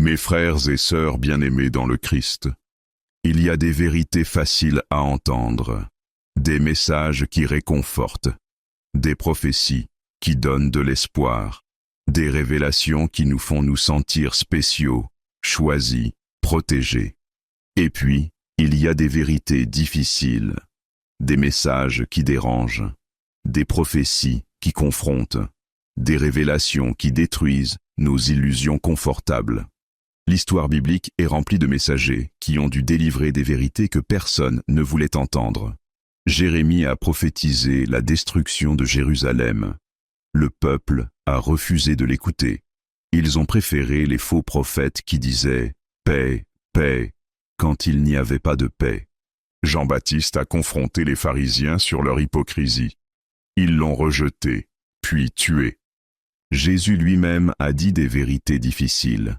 Mes frères et sœurs bien-aimés dans le Christ, il y a des vérités faciles à entendre, des messages qui réconfortent, des prophéties qui donnent de l'espoir, des révélations qui nous font nous sentir spéciaux, choisis, protégés. Et puis, il y a des vérités difficiles, des messages qui dérangent, des prophéties qui confrontent, des révélations qui détruisent nos illusions confortables. L'histoire biblique est remplie de messagers qui ont dû délivrer des vérités que personne ne voulait entendre. Jérémie a prophétisé la destruction de Jérusalem. Le peuple a refusé de l'écouter. Ils ont préféré les faux prophètes qui disaient « paix, paix », quand il n'y avait pas de paix. Jean-Baptiste a confronté les pharisiens sur leur hypocrisie. Ils l'ont rejeté, puis tué. Jésus lui-même a dit des vérités difficiles.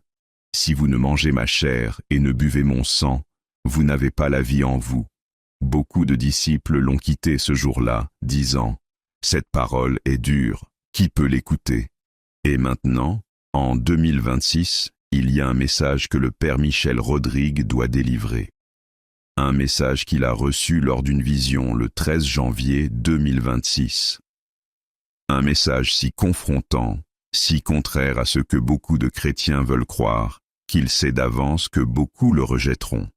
« Si vous ne mangez ma chair et ne buvez mon sang, vous n'avez pas la vie en vous. » Beaucoup de disciples l'ont quitté ce jour-là, disant « Cette parole est dure, qui peut l'écouter ?» Et maintenant, en 2026, il y a un message que le Père Michel Rodrigue doit délivrer. Un message qu'il a reçu lors d'une vision le 13 janvier 2026. Un message si confrontant, si contraire à ce que beaucoup de chrétiens veulent croire, qu'il sait d'avance que beaucoup le rejetteront.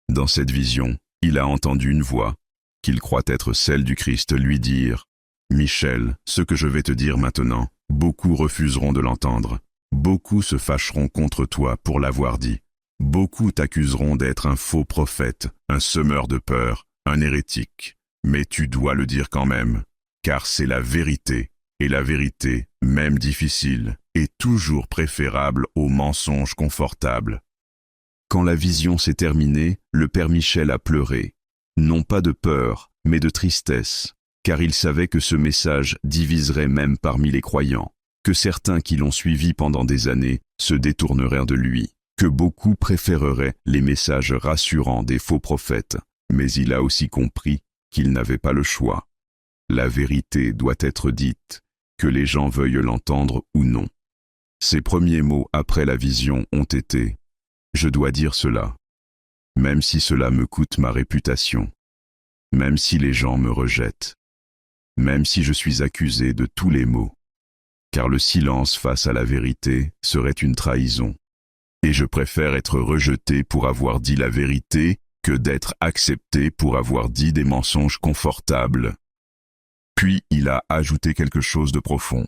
Dans cette vision, il a entendu une voix, qu'il croit être celle du Christ, lui dire « Michel, ce que je vais te dire maintenant, beaucoup refuseront de l'entendre. Beaucoup se fâcheront contre toi pour l'avoir dit. Beaucoup t'accuseront d'être un faux prophète, un semeur de peur, un hérétique. Mais tu dois le dire quand même, car c'est la vérité, et la vérité, même difficile, est toujours préférable au mensonge confortable. » Quand la vision s'est terminée, le Père Michel a pleuré, non pas de peur, mais de tristesse, car il savait que ce message diviserait même parmi les croyants, que certains qui l'ont suivi pendant des années se détourneraient de lui, que beaucoup préféreraient les messages rassurants des faux prophètes, mais il a aussi compris qu'il n'avait pas le choix. La vérité doit être dite, que les gens veuillent l'entendre ou non. Ses premiers mots après la vision ont été « Je dois dire cela, même si cela me coûte ma réputation, même si les gens me rejettent, même si je suis accusé de tous les maux, car le silence face à la vérité serait une trahison, et je préfère être rejeté pour avoir dit la vérité que d'être accepté pour avoir dit des mensonges confortables. » Puis il a ajouté quelque chose de profond.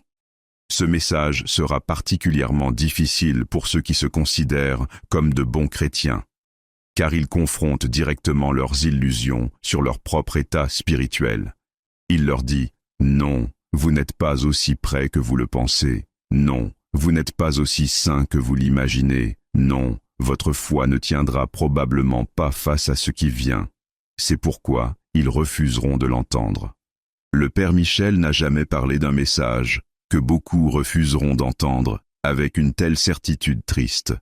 Ce message sera particulièrement difficile pour ceux qui se considèrent comme de bons chrétiens, car il confronte directement leurs illusions sur leur propre état spirituel. Il leur dit « Non, vous n'êtes pas aussi prêts que vous le pensez. Non, vous n'êtes pas aussi saints que vous l'imaginez. Non, votre foi ne tiendra probablement pas face à ce qui vient. » C'est pourquoi ils refuseront de l'entendre. Le Père Michel n'a jamais parlé d'un message que beaucoup refuseront d'entendre avec une telle certitude triste.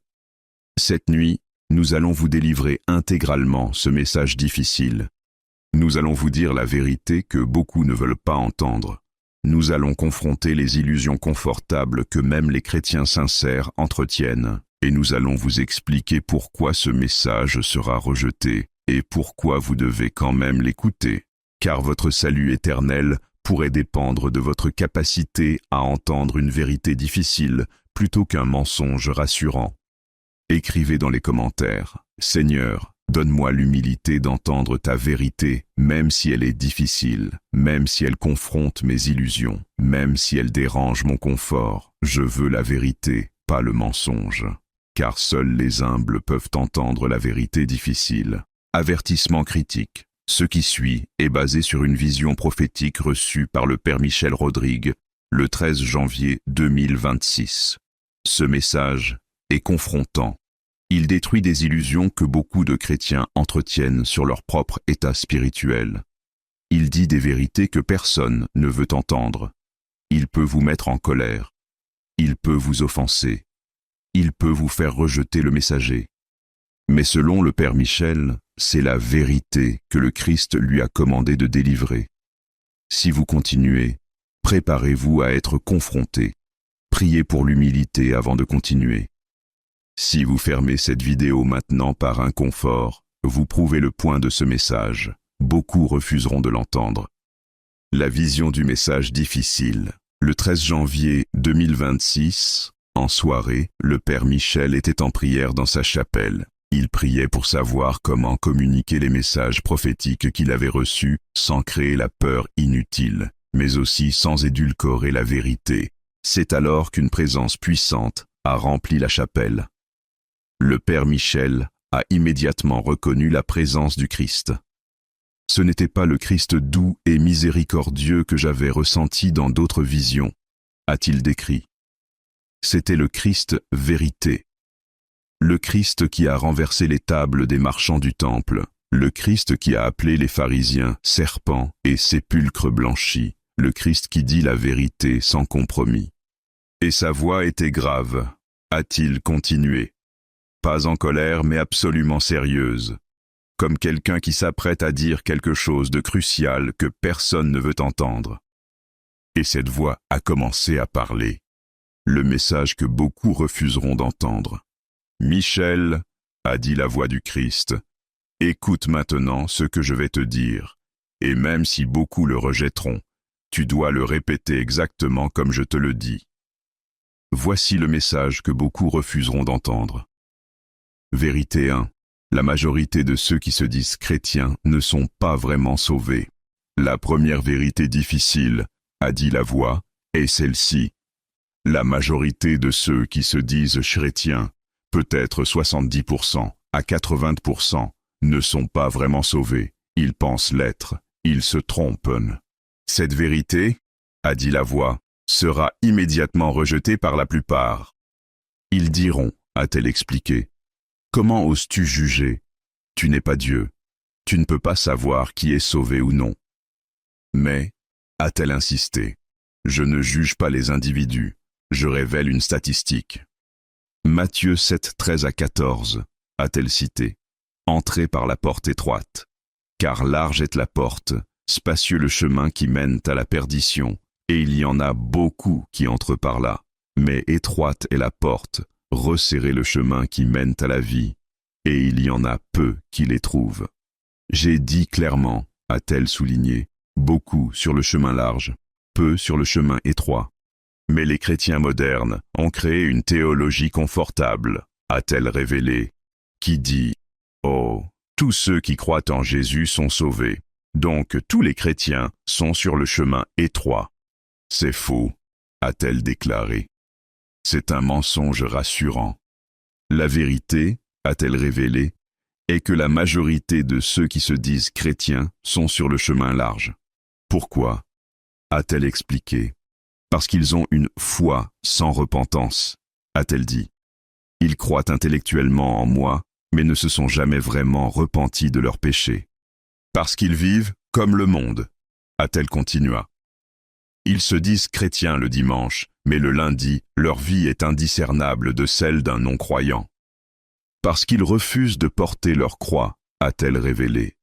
Cette nuit, nous allons vous délivrer intégralement ce message difficile. Nous allons vous dire la vérité que beaucoup ne veulent pas entendre. Nous allons confronter les illusions confortables que même les chrétiens sincères entretiennent, et nous allons vous expliquer pourquoi ce message sera rejeté et pourquoi vous devez quand même l'écouter, car votre salut éternel pourrait dépendre de votre capacité à entendre une vérité difficile plutôt qu'un mensonge rassurant. Écrivez dans les commentaires « Seigneur, donne-moi l'humilité d'entendre ta vérité, même si elle est difficile, même si elle confronte mes illusions, même si elle dérange mon confort. Je veux la vérité, pas le mensonge. Car seuls les humbles peuvent entendre la vérité difficile. » Avertissement critique. Ce qui suit est basé sur une vision prophétique reçue par le Père Michel Rodrigue le 13 janvier 2026. Ce message est confrontant. Il détruit des illusions que beaucoup de chrétiens entretiennent sur leur propre état spirituel. Il dit des vérités que personne ne veut entendre. Il peut vous mettre en colère. Il peut vous offenser. Il peut vous faire rejeter le messager. Mais selon le Père Michel, c'est la vérité que le Christ lui a commandé de délivrer. Si vous continuez, préparez-vous à être confronté. Priez pour l'humilité avant de continuer. Si vous fermez cette vidéo maintenant par inconfort, vous prouvez le point de ce message. Beaucoup refuseront de l'entendre. La vision du message difficile. Le 13 janvier 2026, en soirée, le Père Michel était en prière dans sa chapelle. Il priait pour savoir comment communiquer les messages prophétiques qu'il avait reçus sans créer la peur inutile, mais aussi sans édulcorer la vérité. C'est alors qu'une présence puissante a rempli la chapelle. Le Père Michel a immédiatement reconnu la présence du Christ. Ce n'était pas le Christ doux et miséricordieux que j'avais ressenti dans d'autres visions, a-t-il décrit. C'était le Christ vérité. Le Christ qui a renversé les tables des marchands du temple, le Christ qui a appelé les pharisiens serpents et sépulcres blanchis, le Christ qui dit la vérité sans compromis. Et sa voix était grave, a-t-il continué. Pas en colère mais absolument sérieuse, comme quelqu'un qui s'apprête à dire quelque chose de crucial que personne ne veut entendre. Et cette voix a commencé à parler, le message que beaucoup refuseront d'entendre. Michel, a dit la voix du Christ, écoute maintenant ce que je vais te dire, et même si beaucoup le rejetteront, tu dois le répéter exactement comme je te le dis. Voici le message que beaucoup refuseront d'entendre. Vérité 1. La majorité de ceux qui se disent chrétiens ne sont pas vraiment sauvés. La première vérité difficile, a dit la voix, est celle-ci. La majorité de ceux qui se disent chrétiens, peut-être 70% à 80%, ne sont pas vraiment sauvés. Ils pensent l'être, ils se trompent. Cette vérité, a dit la voix, sera immédiatement rejetée par la plupart. Ils diront, a-t-elle expliqué, comment oses-tu juger? Tu n'es pas Dieu. Tu ne peux pas savoir qui est sauvé ou non. Mais, a-t-elle insisté, je ne juge pas les individus, je révèle une statistique. Matthieu 7, 13 à 14, a-t-elle cité, entrez par la porte étroite, car large est la porte, spacieux le chemin qui mène à la perdition, et il y en a beaucoup qui entrent par là, mais étroite est la porte, resserrez le chemin qui mène à la vie, et il y en a peu qui les trouvent. J'ai dit clairement, a-t-elle souligné, beaucoup sur le chemin large, peu sur le chemin étroit. Mais les chrétiens modernes ont créé une théologie confortable, a-t-elle révélé, qui dit « Oh, tous ceux qui croient en Jésus sont sauvés, donc tous les chrétiens sont sur le chemin étroit. » C'est faux, a-t-elle déclaré. C'est un mensonge rassurant. La vérité, a-t-elle révélé, est que la majorité de ceux qui se disent chrétiens sont sur le chemin large. Pourquoi? A-t-elle expliqué. Parce qu'ils ont une foi sans repentance, a-t-elle dit. Ils croient intellectuellement en moi, mais ne se sont jamais vraiment repentis de leurs péchés. Parce qu'ils vivent comme le monde, a-t-elle continua. Ils se disent chrétiens le dimanche, mais le lundi, leur vie est indiscernable de celle d'un non-croyant. Parce qu'ils refusent de porter leur croix, a-t-elle révélé.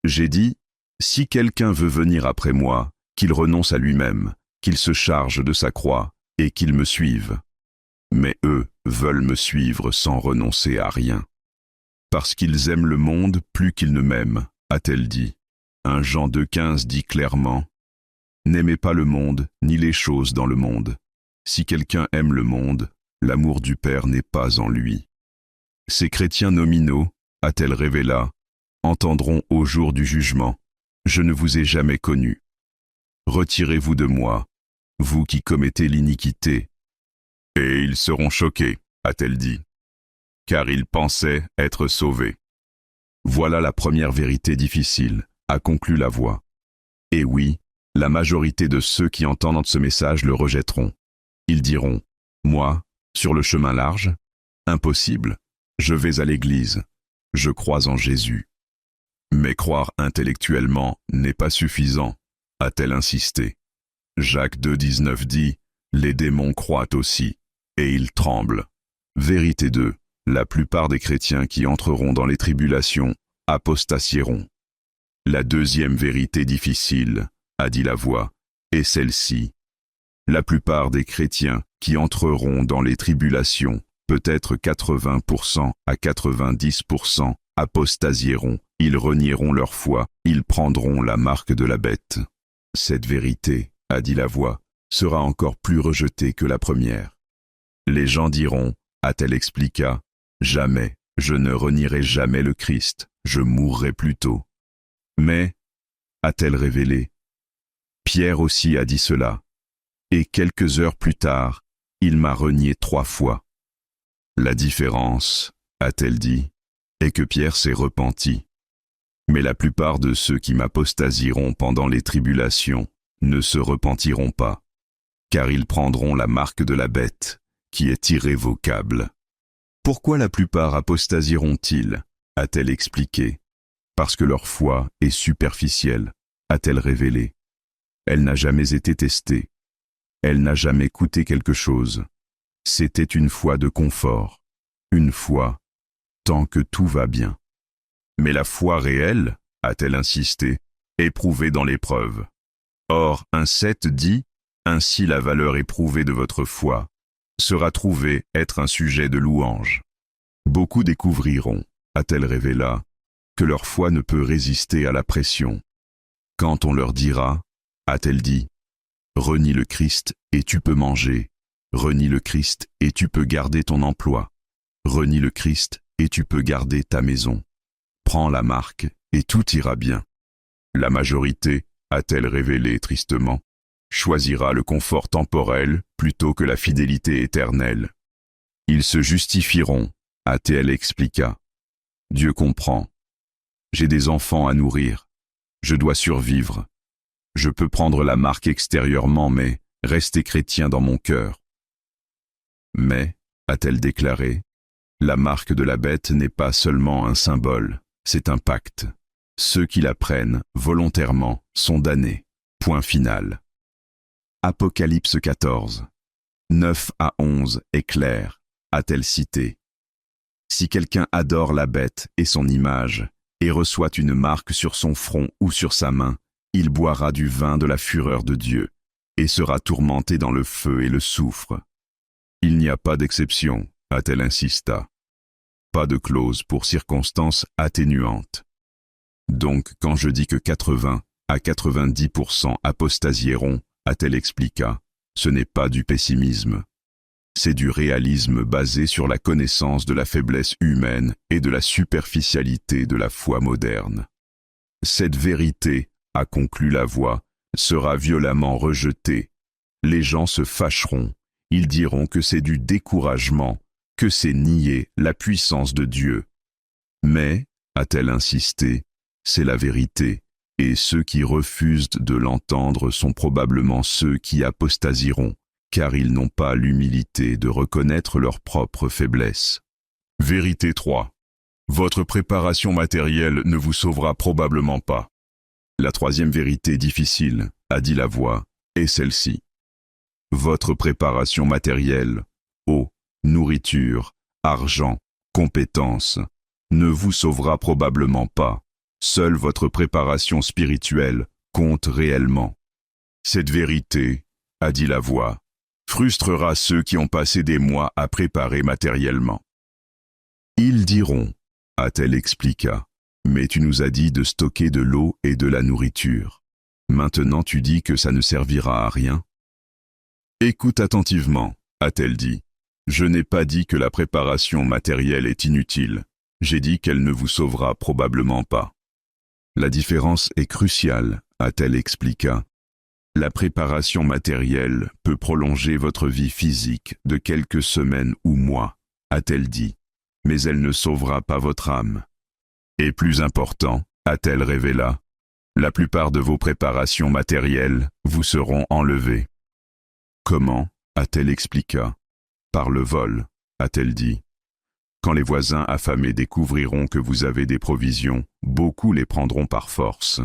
J'ai dit, si quelqu'un veut venir après moi, qu'il renonce à lui-même, qu'il se charge de sa croix, et qu'il me suive. Mais eux veulent me suivre sans renoncer à rien. Parce qu'ils aiment le monde plus qu'ils ne m'aiment, a-t-elle dit. 1 Jean 2,15 dit clairement, n'aimez pas le monde, ni les choses dans le monde. Si quelqu'un aime le monde, l'amour du Père n'est pas en lui. Ces chrétiens nominaux, a-t-elle révélé, entendront au jour du jugement, je ne vous ai jamais connu. Retirez-vous de moi, vous qui commettez l'iniquité. Et ils seront choqués, a-t-elle dit, car ils pensaient être sauvés. Voilà la première vérité difficile, a conclu la voix. Et oui, la majorité de ceux qui entendent ce message le rejetteront. Ils diront, moi, sur le chemin large, impossible, je vais à l'église, je crois en Jésus. Mais croire intellectuellement n'est pas suffisant, a-t-elle insisté. Jacques 2,19 dit, les démons croient aussi, et ils tremblent. Vérité 2, la plupart des chrétiens qui entreront dans les tribulations apostasieront. La deuxième vérité difficile, a dit la voix, est celle-ci. La plupart des chrétiens qui entreront dans les tribulations peut-être 80% à 90% apostasieront, ils renieront leur foi, ils prendront la marque de la bête. Cette vérité, a dit la voix, sera encore plus rejetée que la première. Les gens diront, a-t-elle expliqua, jamais, je ne renierai jamais le Christ, je mourrai plus tôt. Mais, a-t-elle révélé, Pierre aussi a dit cela, et quelques heures plus tard, il m'a renié 3 fois. La différence, a-t-elle dit, est que Pierre s'est repenti. Mais la plupart de ceux qui m'apostasieront pendant les tribulations ne se repentiront pas, car ils prendront la marque de la bête, qui est irrévocable. Pourquoi la plupart apostasieront-ils, a-t-elle expliqué? Parce que leur foi est superficielle, a-t-elle révélé. Elle n'a jamais été testée. Elle n'a jamais coûté quelque chose. C'était une foi de confort, une foi tant que tout va bien. Mais la foi réelle, a-t-elle insisté, est prouvée dans l'épreuve. Or, un 7 dit, ainsi la valeur éprouvée de votre foi sera trouvée être un sujet de louange. Beaucoup découvriront, a-t-elle révéla, que leur foi ne peut résister à la pression. Quand on leur dira, a-t-elle dit, renie le Christ et tu peux manger, renie le Christ et tu peux garder ton emploi, renie le Christ et tu peux garder ta maison. Prends la marque et tout ira bien. La majorité, a-t-elle révélé tristement, choisira le confort temporel plutôt que la fidélité éternelle. Ils se justifieront, a-t-elle expliqua. Dieu comprend. J'ai des enfants à nourrir. Je dois survivre. Je peux prendre la marque extérieurement, mais rester chrétien dans mon cœur. Mais, a-t-elle déclaré, la marque de la bête n'est pas seulement un symbole, c'est un pacte. Ceux qui la prennent, volontairement, sont damnés. Point final. Apocalypse 14. 9 à 11 est clair, a-t-elle cité. Si quelqu'un adore la bête et son image, et reçoit une marque sur son front ou sur sa main, il boira du vin de la fureur de Dieu, et sera tourmenté dans le feu et le soufre. Il n'y a pas d'exception, a-t-elle insista. Pas de clause pour circonstances atténuantes. Donc, quand je dis que 80 à 90% apostasieront, a-t-elle expliqua, ce n'est pas du pessimisme. C'est du réalisme basé sur la connaissance de la faiblesse humaine et de la superficialité de la foi moderne. Cette vérité, a conclu la voix, sera violemment rejetée. Les gens se fâcheront, ils diront que c'est du découragement, que c'est nier la puissance de Dieu. Mais, a-t-elle insisté, c'est la vérité, et ceux qui refusent de l'entendre sont probablement ceux qui apostasieront, car ils n'ont pas l'humilité de reconnaître leur propre faiblesse. Vérité 3. Votre préparation matérielle ne vous sauvera probablement pas. La troisième vérité difficile, a dit la voix, est celle-ci. Votre préparation matérielle, eau, nourriture, argent, compétences, ne vous sauvera probablement pas. Seule votre préparation spirituelle compte réellement. Cette vérité, a dit la voix, frustrera ceux qui ont passé des mois à préparer matériellement. Ils diront, a-t-elle expliqua, mais tu nous as dit de stocker de l'eau et de la nourriture. Maintenant tu dis que ça ne servira à rien? Écoute attentivement, a-t-elle dit. Je n'ai pas dit que la préparation matérielle est inutile. J'ai dit qu'elle ne vous sauvera probablement pas. La différence est cruciale, a-t-elle expliqua. La préparation matérielle peut prolonger votre vie physique de quelques semaines ou mois, a-t-elle dit, mais elle ne sauvera pas votre âme. Et plus important, a-t-elle révéla, la plupart de vos préparations matérielles vous seront enlevées. Comment, a-t-elle expliqua, par le vol, a-t-elle dit. Quand les voisins affamés découvriront que vous avez des provisions, beaucoup les prendront par force.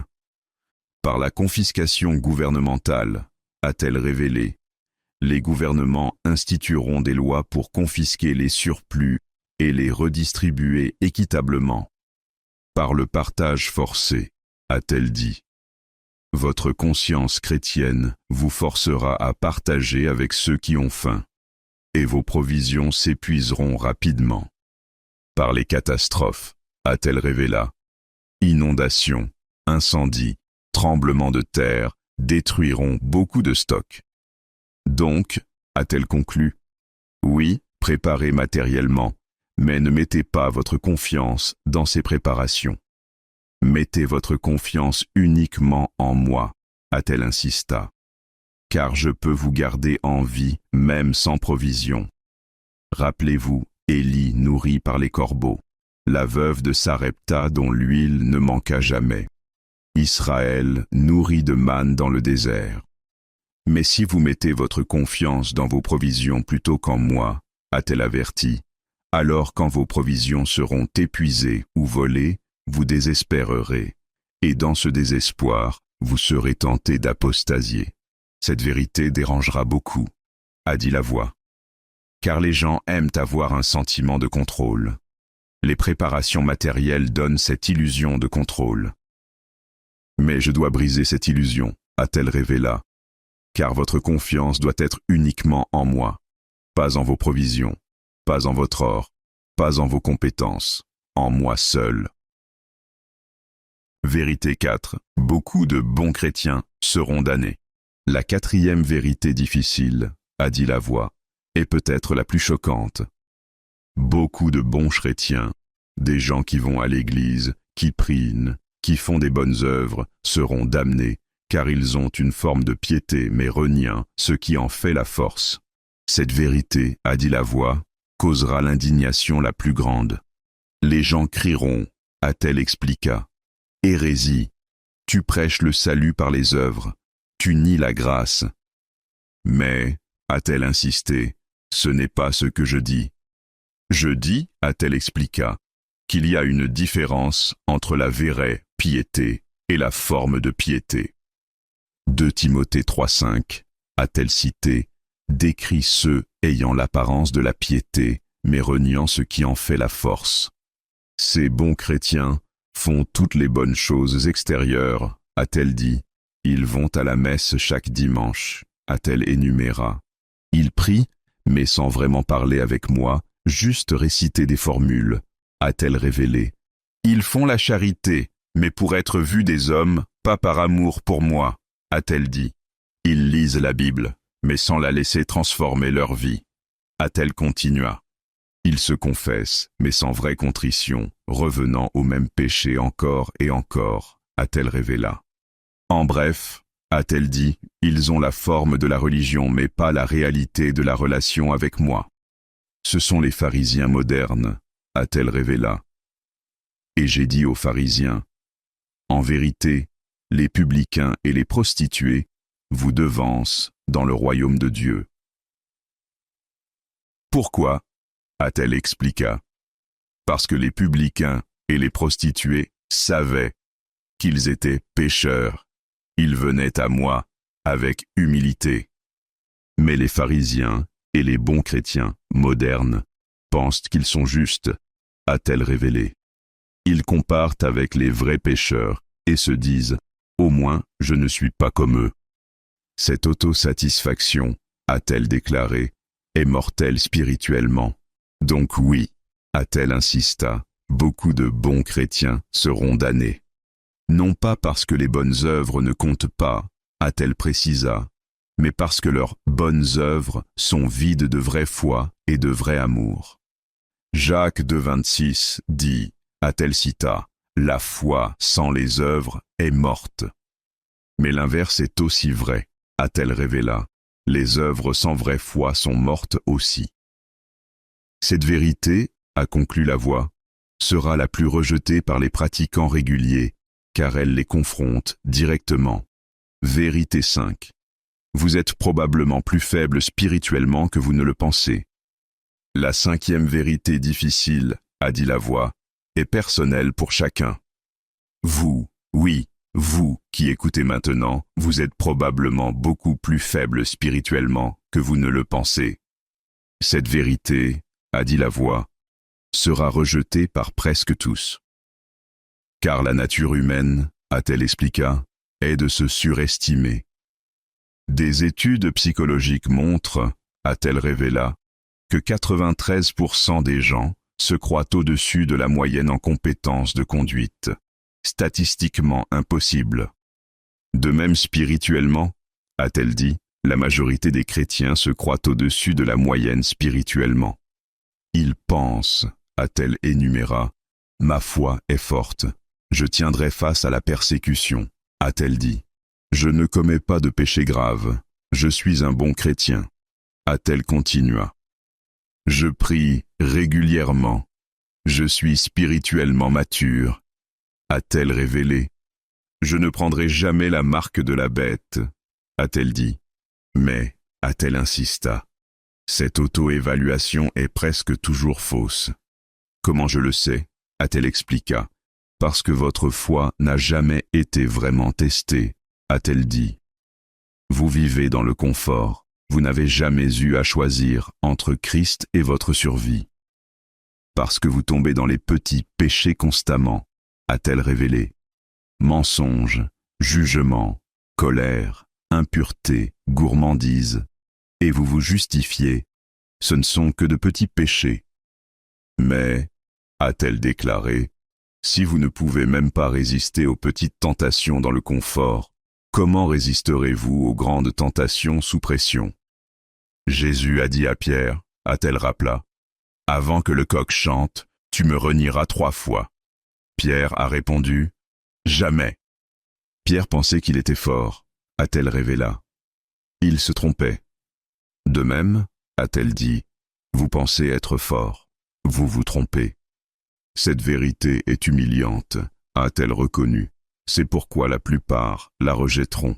Par la confiscation gouvernementale, a-t-elle révélé, les gouvernements institueront des lois pour confisquer les surplus et les redistribuer équitablement. Par le partage forcé, a-t-elle dit. Votre conscience chrétienne vous forcera à partager avec ceux qui ont faim. et vos provisions s'épuiseront rapidement. Par les catastrophes, a-t-elle révélé, inondations, incendies, tremblements de terre détruiront beaucoup de stocks. Donc, a-t-elle conclu, oui, préparez matériellement, mais ne mettez pas votre confiance dans ces préparations. Mettez votre confiance uniquement en moi, a-t-elle insisté, car je peux vous garder en vie même sans provision. Rappelez-vous, Élie nourri par les corbeaux, la veuve de Sarepta dont l'huile ne manqua jamais. Israël nourri de manne dans le désert. Mais si vous mettez votre confiance dans vos provisions plutôt qu'en moi, a-t-elle averti, alors quand vos provisions seront épuisées ou volées, vous désespérerez, et dans ce désespoir, vous serez tenté d'apostasier. Cette vérité dérangera beaucoup, a dit la voix. Car les gens aiment avoir un sentiment de contrôle. Les préparations matérielles donnent cette illusion de contrôle. Mais je dois briser cette illusion, a-t-elle révélé, car votre confiance doit être uniquement en moi, pas en vos provisions, pas en votre or, pas en vos compétences, en moi seul. Vérité 4. Beaucoup de bons chrétiens seront damnés. La quatrième vérité difficile, a dit la voix, est peut-être la plus choquante. Beaucoup de bons chrétiens, des gens qui vont à l'église, qui prient, qui font des bonnes œuvres, seront damnés, car ils ont une forme de piété mais renient ce qui en fait la force. Cette vérité, a dit la voix, causera l'indignation la plus grande. Les gens crieront, a-t-elle expliqua, hérésie, tu prêches le salut par les œuvres, tu nies la grâce. Mais, a-t-elle insisté, ce n'est pas ce que je dis. Je dis, a-t-elle expliqua, qu'il y a une différence entre la vraie piété et la forme de piété. 2 Timothée 3,5, a-t-elle cité, décrit ceux ayant l'apparence de la piété, mais reniant ce qui en fait la force. Ces bons chrétiens font toutes les bonnes choses extérieures, a-t-elle dit. Ils vont à la messe chaque dimanche, a-t-elle énuméré. Ils prient, mais sans vraiment parler avec moi, juste réciter des formules, a-t-elle révélé. Ils font la charité, mais pour être vus des hommes, pas par amour pour moi, a-t-elle dit. Ils lisent la Bible, mais sans la laisser transformer leur vie, a-t-elle continua. Ils se confessent, mais sans vraie contrition, revenant au même péché encore et encore, a-t-elle révélé. En bref, a-t-elle dit, ils ont la forme de la religion mais pas la réalité de la relation avec moi. Ce sont les pharisiens modernes, a-t-elle révélé. Et j'ai dit aux pharisiens, en vérité, les publicains et les prostituées vous devancent dans le royaume de Dieu. Pourquoi, a-t-elle expliqué. Parce que les publicains et les prostituées savaient qu'ils étaient pécheurs. Ils venaient à moi avec humilité. Mais les pharisiens et les bons chrétiens modernes pensent qu'ils sont justes, a-t-elle révélé. Ils comparent avec les vrais pécheurs et se disent « Au moins, je ne suis pas comme eux ». Cette autosatisfaction, a-t-elle déclaré, est mortelle spirituellement. Donc oui, a-t-elle insisté, beaucoup de bons chrétiens seront damnés. Non pas parce que les bonnes œuvres ne comptent pas, a-t-elle précisé, mais parce que leurs bonnes œuvres sont vides de vraie foi et de vrai amour. Jacques 2,26 dit, a-t-elle cité, la foi sans les œuvres est morte. Mais l'inverse est aussi vrai, a-t-elle révélé, les œuvres sans vraie foi sont mortes aussi. Cette vérité, a conclu la voix, sera la plus rejetée par les pratiquants réguliers, car elle les confronte directement. Vérité 5. Vous êtes probablement plus faible spirituellement que vous ne le pensez. La 5e vérité difficile, a dit la voix, est personnelle pour chacun. Vous, oui, vous qui écoutez maintenant, vous êtes probablement beaucoup plus faible spirituellement que vous ne le pensez. Cette vérité, a dit la voix, sera rejetée par presque tous. Car la nature humaine, a-t-elle expliqué, est de se surestimer. Des études psychologiques montrent, a-t-elle révélé, que 93% des gens se croient au-dessus de la moyenne en compétences de conduite. Statistiquement impossible. De même spirituellement, a-t-elle dit, la majorité des chrétiens se croient au-dessus de la moyenne spirituellement. Ils pensent, a-t-elle énuméra, ma foi est forte, je tiendrai face à la persécution, a-t-elle dit. Je ne commets pas de péché grave, je suis un bon chrétien, a-t-elle continua. Je prie régulièrement, je suis spirituellement mature, a-t-elle révélé. Je ne prendrai jamais la marque de la bête, a-t-elle dit. Mais, a-t-elle insista, cette auto-évaluation est presque toujours fausse. Comment je le sais, a-t-elle expliqua, parce que votre foi n'a jamais été vraiment testée, a-t-elle dit. Vous vivez dans le confort, vous n'avez jamais eu à choisir entre Christ et votre survie. Parce que vous tombez dans les petits péchés constamment, a-t-elle révélé. Mensonge, jugement, colère, impureté, gourmandise, et vous vous justifiez, ce ne sont que de petits péchés. Mais, a-t-elle déclaré, si vous ne pouvez même pas résister aux petites tentations dans le confort, comment résisterez-vous aux grandes tentations sous pression? Jésus a dit à Pierre, a-t-elle rappela, avant que le coq chante, tu me renieras 3 fois. Pierre a répondu, jamais. Pierre pensait qu'il était fort, a-t-elle révéla. Il se trompait. De même, a-t-elle dit, vous pensez être fort, vous vous trompez. Cette vérité est humiliante, a-t-elle reconnu. C'est pourquoi la plupart la rejetteront.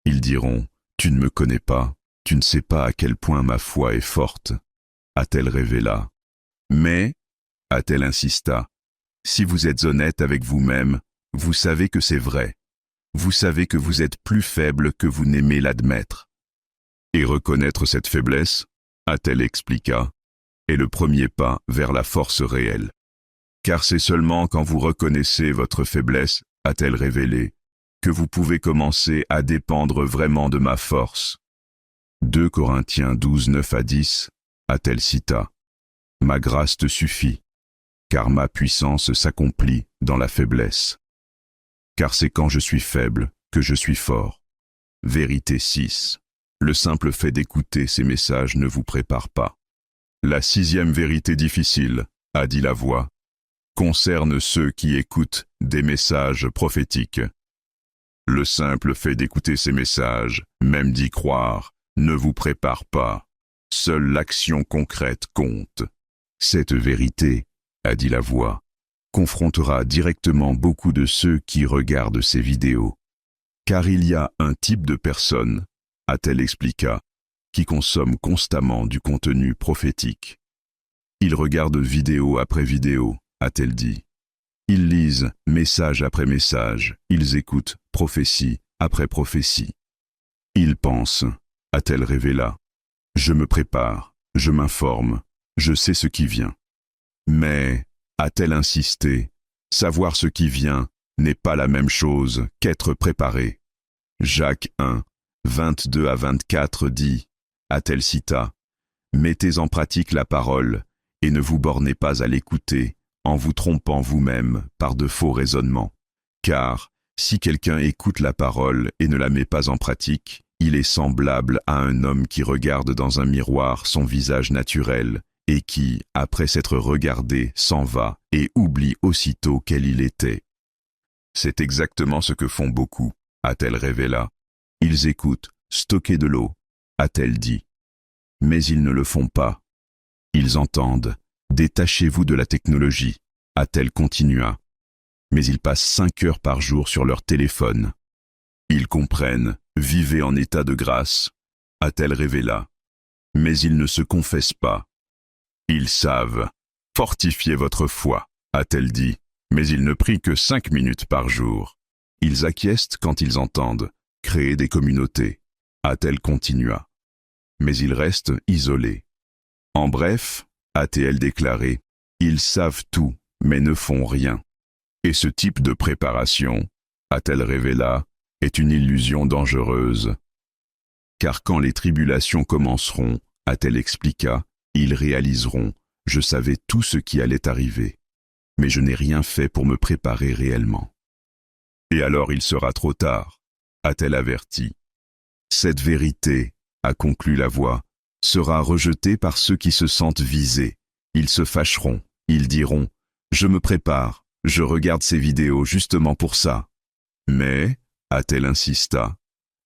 Ils diront, tu ne me connais pas, tu ne sais pas à quel point ma foi est forte, a-t-elle révéla. Mais, a-t-elle insista, si vous êtes honnête avec vous-même, vous savez que c'est vrai. Vous savez que vous êtes plus faible que vous n'aimez l'admettre. Et reconnaître cette faiblesse, a-t-elle expliqua, est le premier pas vers la force réelle. Car c'est seulement quand vous reconnaissez votre faiblesse, a-t-elle révélé, que vous pouvez commencer à dépendre vraiment de ma force. 2 Corinthiens 12, 9 à 10, a-t-elle cita. Ma grâce te suffit, car ma puissance s'accomplit dans la faiblesse. Car c'est quand je suis faible que je suis fort. Vérité 6. Le simple fait d'écouter ces messages ne vous prépare pas. La 6e vérité difficile, a dit la voix, concerne ceux qui écoutent des messages prophétiques. Le simple fait d'écouter ces messages, même d'y croire, ne vous prépare pas. Seule l'action concrète compte. Cette vérité, a dit la voix, confrontera directement beaucoup de ceux qui regardent ces vidéos. Car il y a un type de personne, a-t-elle expliqua, qui consomme constamment du contenu prophétique. Ils regardent vidéo après vidéo, a-t-elle dit. Ils lisent message après message, ils écoutent prophétie après prophétie. Ils pensent, a-t-elle révéla, je me prépare, je m'informe, je sais ce qui vient. Mais, a-t-elle insisté, savoir ce qui vient n'est pas la même chose qu'être préparé. Jacques 1, 22 à 24 dit, a-t-elle cita, mettez en pratique la parole et ne vous bornez pas à l'écouter en vous trompant vous-même par de faux raisonnements. Car, si quelqu'un écoute la parole et ne la met pas en pratique, il est semblable à un homme qui regarde dans un miroir son visage naturel et qui, après s'être regardé, s'en va et oublie aussitôt quel il était. C'est exactement ce que font beaucoup, a-t-elle révéla. Ils écoutent, stocker de l'eau, a-t-elle dit. Mais ils ne le font pas. Ils entendent, détachez-vous de la technologie, a-t-elle continua. Mais ils passent 5 heures par jour sur leur téléphone. Ils comprennent, vivez en état de grâce, a-t-elle révéla. Mais ils ne se confessent pas. Ils savent, fortifiez votre foi, a-t-elle dit, mais ils ne prient que 5 minutes par jour. Ils acquiescent quand ils entendent, créer des communautés, a-t-elle continua. Mais ils restent isolés. En bref, a-t-elle déclaré, ils savent tout, mais ne font rien. Et ce type de préparation, a-t-elle révéla, est une illusion dangereuse. Car quand les tribulations commenceront, a-t-elle expliqua, ils réaliseront, je savais tout ce qui allait arriver, mais je n'ai rien fait pour me préparer réellement. Et alors il sera trop tard, a-t-elle averti. Cette vérité, a conclu la voix, sera rejetée par ceux qui se sentent visés. Ils se fâcheront, ils diront, je me prépare, je regarde ces vidéos justement pour ça. Mais, a-t-elle insista,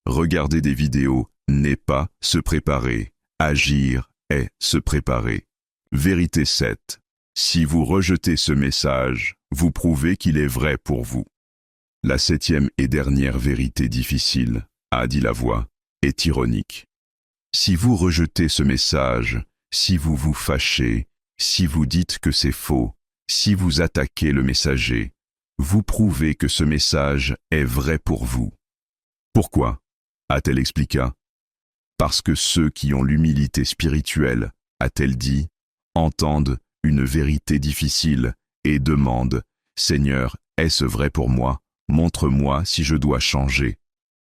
regarder des vidéos n'est pas se préparer, agir est se préparer. Vérité 7. Si vous rejetez ce message, vous prouvez qu'il est vrai pour vous. La 7e et dernière vérité difficile, a dit la voix, est ironique. Si vous rejetez ce message, si vous vous fâchez, si vous dites que c'est faux, si vous attaquez le messager, vous prouvez que ce message est vrai pour vous. Pourquoi? A-t-elle expliqué. Parce que ceux qui ont l'humilité spirituelle, a-t-elle dit, entendent une vérité difficile et demandent, Seigneur, est-ce vrai pour moi? Montre-moi si je dois changer.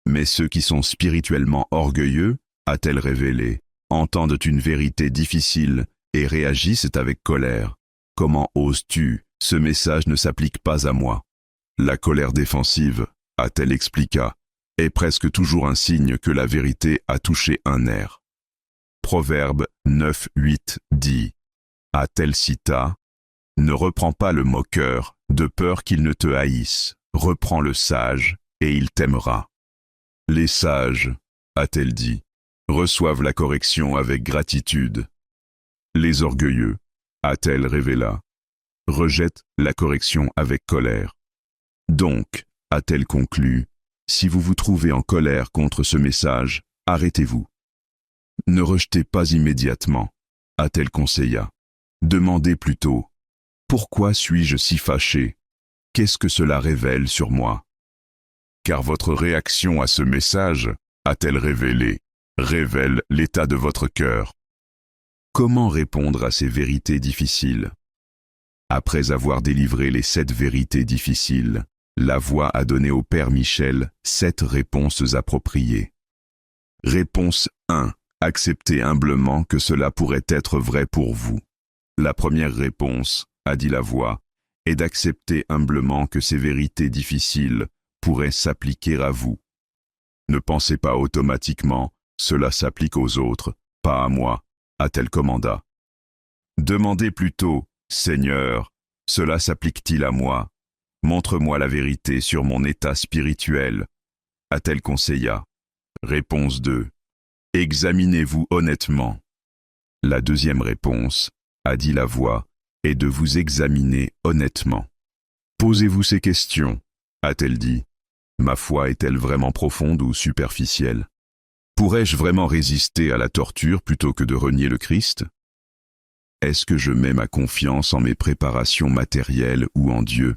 Mais ceux qui sont spirituellement orgueilleux, a-t-elle révélé, entendent une vérité difficile et réagissent avec colère. Comment oses-tu? Ce message ne s'applique pas à moi. La colère défensive, a-t-elle expliqué, est presque toujours un signe que la vérité a touché un nerf. Proverbe 9:8 dit, a-t-elle cita, ne reprends pas le moqueur, de peur qu'il ne te haïsse, reprends le sage, et il t'aimera. Les sages, a-t-elle dit, reçoivent la correction avec gratitude. Les orgueilleux, a-t-elle révélé, rejettent la correction avec colère. Donc, a-t-elle conclu, si vous vous trouvez en colère contre ce message, arrêtez-vous. Ne rejetez pas immédiatement, a-t-elle conseillé. Demandez plutôt, pourquoi suis-je si fâché? Qu'est-ce que cela révèle sur moi? Car votre réaction à ce message, a-t-elle révélé, révèle l'état de votre cœur. Comment répondre à ces vérités difficiles? Après avoir délivré les 7 vérités difficiles, la voix a donné au Père Michel 7 réponses appropriées. Réponse 1. Acceptez humblement que cela pourrait être vrai pour vous. La première réponse, a dit la voix, est d'accepter humblement que ces vérités difficiles pourraient s'appliquer à vous. Ne pensez pas automatiquement, cela s'applique aux autres, pas à moi, a-t-elle commandé. Demandez plutôt, Seigneur, cela s'applique-t-il à moi? Montre-moi la vérité sur mon état spirituel, a-t-elle conseillé. Réponse 2. Examinez-vous honnêtement. La deuxième réponse, a dit la voix, est de vous examiner honnêtement. Posez-vous ces questions, a-t-elle dit. Ma foi est-elle vraiment profonde ou superficielle? Pourrais-je vraiment résister à la torture plutôt que de renier le Christ? Est-ce que je mets ma confiance en mes préparations matérielles ou en Dieu?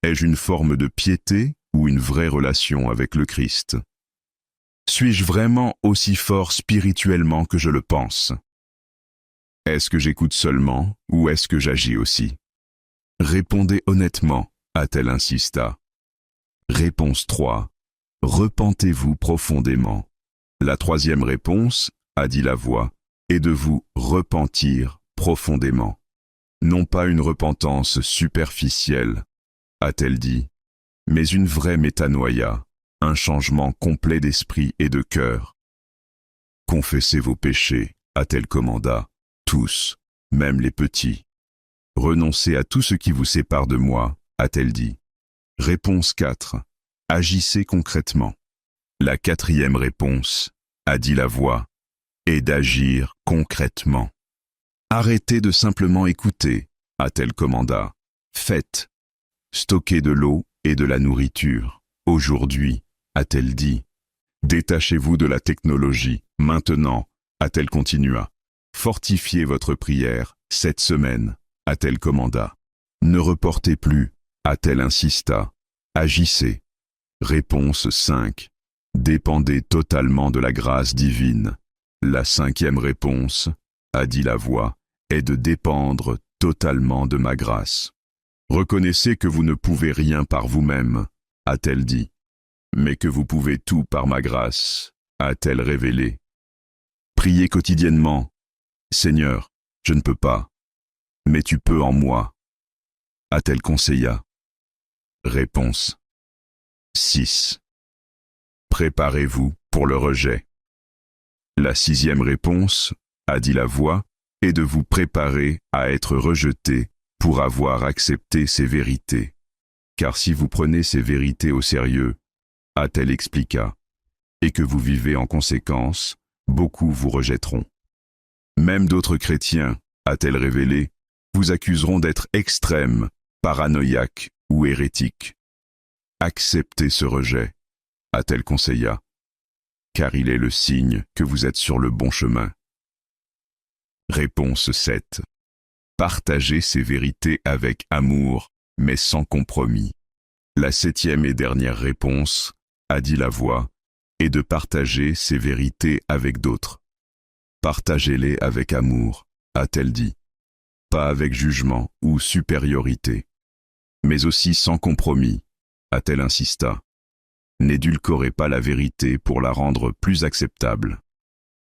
Ai-je une forme de piété ou une vraie relation avec le Christ? Suis-je vraiment aussi fort spirituellement que je le pense? Est-ce que j'écoute seulement ou est-ce que j'agis aussi? Répondez honnêtement, a-t-elle insisté. Réponse 3. Repentez-vous profondément. La troisième réponse, a dit la voix, est de vous repentir profondément. Non pas une repentance superficielle, a-t-elle dit, mais une vraie métanoïa, un changement complet d'esprit et de cœur. Confessez vos péchés, a-t-elle commandé, tous, même les petits. Renoncez à tout ce qui vous sépare de moi, a-t-elle dit. Réponse 4. Agissez concrètement. La quatrième réponse, a dit la voix, est d'agir concrètement. Arrêtez de simplement écouter, a-t-elle commandé. Faites. Stockez de l'eau et de la nourriture. Aujourd'hui, a-t-elle dit. Détachez-vous de la technologie. Maintenant, a-t-elle continué. Fortifiez votre prière, cette semaine, a-t-elle commandé. Ne reportez plus, a-t-elle insisté. Agissez. Réponse 5. Dépendez totalement de la grâce divine. La cinquième réponse, a dit la voix, est de dépendre totalement de ma grâce. Reconnaissez que vous ne pouvez rien par vous-même, a-t-elle dit, mais que vous pouvez tout par ma grâce, a-t-elle révélé. Priez quotidiennement. Seigneur, je ne peux pas. Mais tu peux en moi. A-t-elle conseilla? Réponse. 6. Préparez-vous pour le rejet. La 6e réponse, a dit la voix, est de vous préparer à être rejeté pour avoir accepté ces vérités. Car si vous prenez ces vérités au sérieux, a-t-elle expliqua, et que vous vivez en conséquence, beaucoup vous rejetteront. Même d'autres chrétiens, a-t-elle révélé, vous accuseront d'être extrêmes, paranoïaques ou hérétiques. Acceptez ce rejet, a-t-elle conseilla, car il est le signe que vous êtes sur le bon chemin. Réponse 7. Partagez ces vérités avec amour, mais sans compromis. La 7e et dernière réponse, a dit la voix, est de partager ces vérités avec d'autres. Partagez-les avec amour, a-t-elle dit, pas avec jugement ou supériorité, mais aussi sans compromis, a-t-elle insista. N'édulcorez pas la vérité pour la rendre plus acceptable.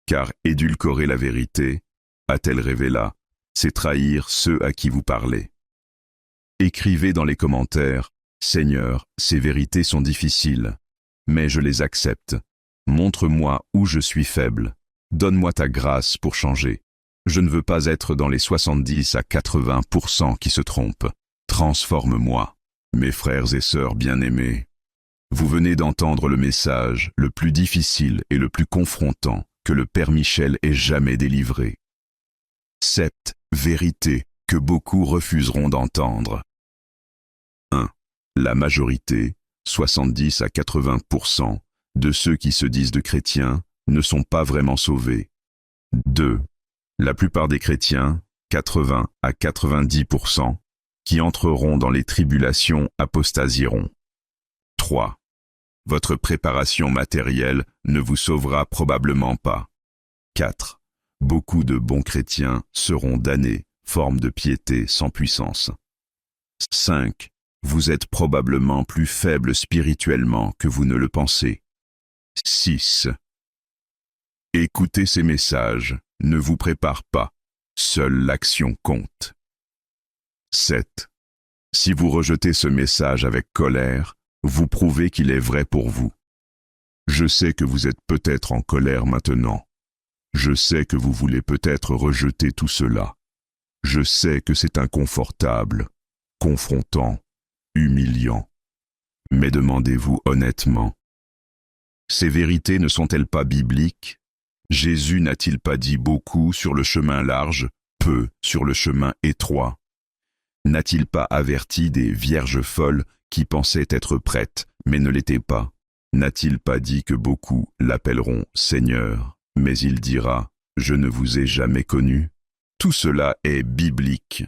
Car édulcorer la vérité, a-t-elle révéla, c'est trahir ceux à qui vous parlez. Écrivez dans les commentaires, Seigneur, ces vérités sont difficiles, mais je les accepte. Montre-moi où je suis faible. Donne-moi ta grâce pour changer. Je ne veux pas être dans les 70 à 80% qui se trompent. Transforme-moi. Mes frères et sœurs bien-aimés, vous venez d'entendre le message le plus difficile et le plus confrontant que le Père Michel ait jamais délivré. 7 vérités que beaucoup refuseront d'entendre. 1. La majorité, 70 à 80% de ceux qui se disent de chrétiens ne sont pas vraiment sauvés. 2. La plupart des chrétiens, 80 à 90%, qui entreront dans les tribulations apostasieront. 3. Votre préparation matérielle ne vous sauvera probablement pas. 4. Beaucoup de bons chrétiens seront damnés, forme de piété sans puissance. 5. Vous êtes probablement plus faible spirituellement que vous ne le pensez. 6. Écouter ces messages ne vous prépare pas, seule l'action compte. 7. Si vous rejetez ce message avec colère, vous prouvez qu'il est vrai pour vous. Je sais que vous êtes peut-être en colère maintenant. Je sais que vous voulez peut-être rejeter tout cela. Je sais que c'est inconfortable, confrontant, humiliant. Mais demandez-vous honnêtement, ces vérités ne sont-elles pas bibliques? Jésus n'a-t-il pas dit beaucoup sur le chemin large, peu sur le chemin étroit? N'a-t-il pas averti des vierges folles qui pensaient être prêtes, mais ne l'étaient pas? N'a-t-il pas dit que beaucoup l'appelleront Seigneur, mais il dira « Je ne vous ai jamais connu » ? Tout cela est biblique,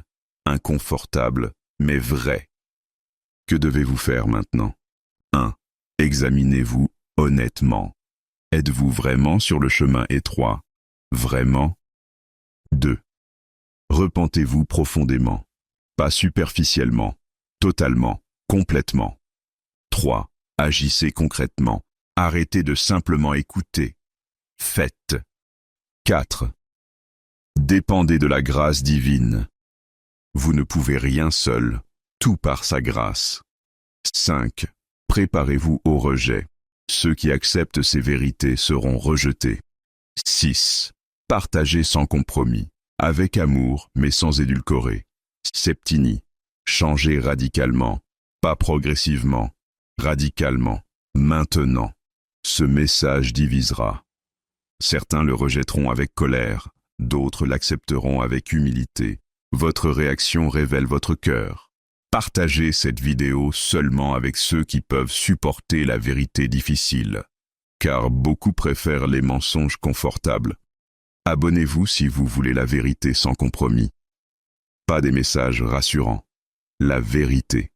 inconfortable, mais vrai. Que devez-vous faire maintenant? 1. Examinez-vous honnêtement. Êtes-vous vraiment sur le chemin étroit? Vraiment? 2. Repentez-vous profondément. Pas superficiellement, totalement, complètement. 3. Agissez concrètement. Arrêtez de simplement écouter. Faites. 4. Dépendez de la grâce divine. Vous ne pouvez rien seul, tout par sa grâce. 5. Préparez-vous au rejet. Ceux qui acceptent ces vérités seront rejetés. 6. Partagez sans compromis, avec amour mais sans édulcorer. Septini. Changez radicalement, pas progressivement, radicalement, maintenant. Ce message divisera. Certains le rejetteront avec colère, d'autres l'accepteront avec humilité. Votre réaction révèle votre cœur. Partagez cette vidéo seulement avec ceux qui peuvent supporter la vérité difficile, car beaucoup préfèrent les mensonges confortables. Abonnez-vous si vous voulez la vérité sans compromis. Pas des messages rassurants. La vérité.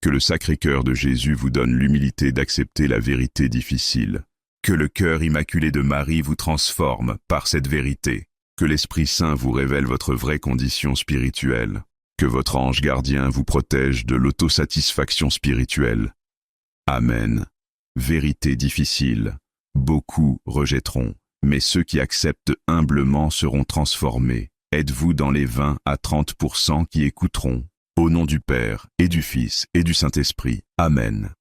Que le Sacré-Cœur de Jésus vous donne l'humilité d'accepter la vérité difficile. Que le cœur immaculé de Marie vous transforme par cette vérité. Que l'Esprit Saint vous révèle votre vraie condition spirituelle. Que votre ange gardien vous protège de l'autosatisfaction spirituelle. Amen. Vérité difficile. Beaucoup rejetteront, mais ceux qui acceptent humblement seront transformés. Êtes-vous dans les 20 à 30% qui écouteront? Au nom du Père, et du Fils, et du Saint-Esprit. Amen.